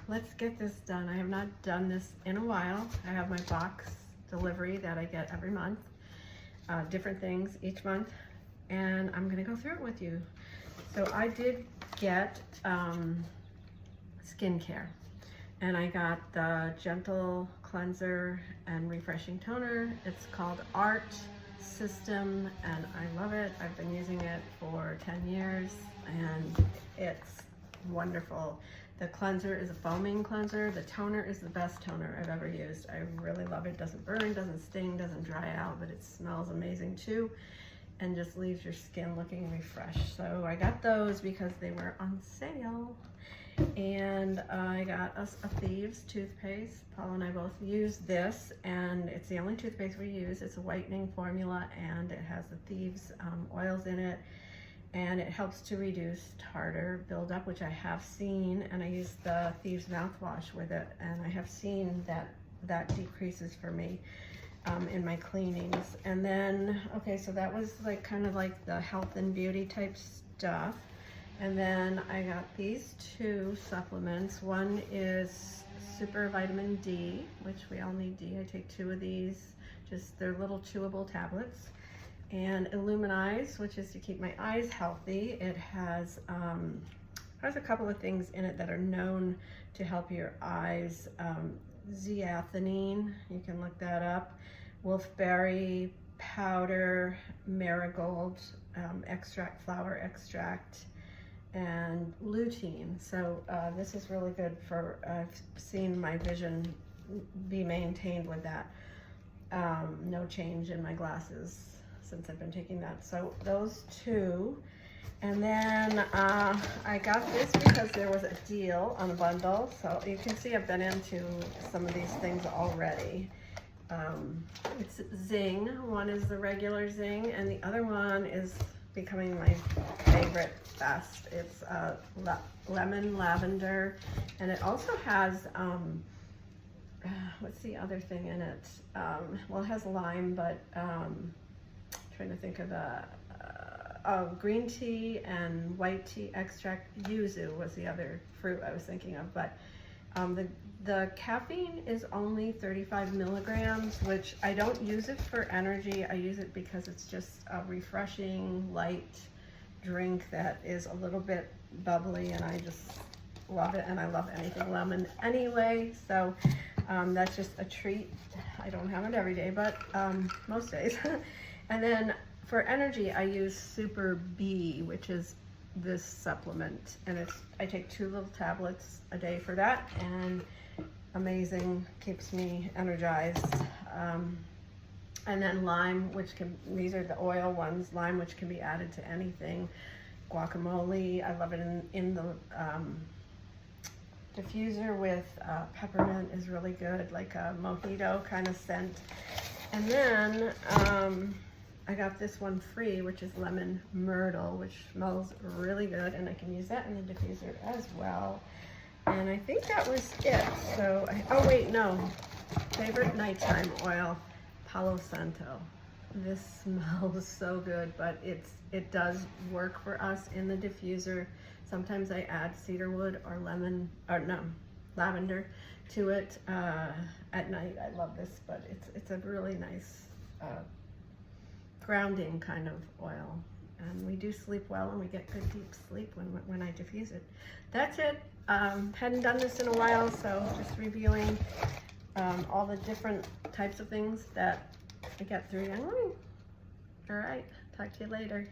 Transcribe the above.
let's get this done. I have not done this in a while. I have my box delivery that I get every month, different things each month, and I'm gonna go through it with you. So I did get skincare, and I got the Gentle Cleanser and Refreshing Toner. It's called Art System, and I love it. I've been using it for 10 years, and it's wonderful. The cleanser is a foaming cleanser. The toner is the best toner I've ever used. I really love it. Doesn't burn, doesn't sting, doesn't dry out, but it smells amazing too, and just leaves your skin looking refreshed. So I got those because they were on sale. And I got us a Thieves toothpaste. Paul and I both use this, and it's the only toothpaste we use. It's a whitening formula, and it has the Thieves oils in it, and it helps to reduce tartar buildup, which I have seen, and I use the Thieves mouthwash with it, and I have seen that decreases for me in my cleanings. And then, okay, so that was like kind of like the health and beauty type stuff. And then I got these two supplements. One is Super Vitamin D, which we all need D. I take 2 of these, just they're little chewable tablets. And Illuminize, which is to keep my eyes healthy. It has a couple of things in it that are known to help your eyes. Zeaxanthin, you can look that up. Wolfberry powder, marigold extract, flower extract, and lutein. So this is really good for, I've seen my vision be maintained with that. No change in my glasses since I've been taking that. So those 2. And then I got this because there was a deal on a bundle. So you can see I've been into some of these things already. It's Zing. One is the regular Zing, and the other one is becoming my favorite best. It's lemon lavender, and it also has what's the other thing in it? Well, it has lime, but trying to think of green tea and white tea extract. Yuzu was the other fruit I was thinking of, but the caffeine is only 35 milligrams, which I don't use it for energy. I use it because it's just a refreshing, light drink that is a little bit bubbly, and I just love it, and I love anything lemon anyway, so that's just a treat. I don't have it every day, but most days. And then for energy, I use Super B, which is this supplement, and I take 2 little tablets a day for that, and amazing, keeps me energized. And then lime, these are the oil ones, lime, which can be added to anything. Guacamole, I love it in the diffuser with peppermint is really good, like a mojito kind of scent. And then I got this one free, which is lemon myrtle, which smells really good, and I can use that in the diffuser as well. And I think that was it. So, oh wait, no. Favorite nighttime oil, Palo Santo. This smells so good, but it does work for us in the diffuser. Sometimes I add cedarwood or lavender to it at night. I love this, but it's a really nice grounding kind of oil, and we do sleep well, and we get good deep sleep when I diffuse it. That's it. Hadn't done this in a while, so just reviewing all the different types of things that I get through young living. All right, talk to you later.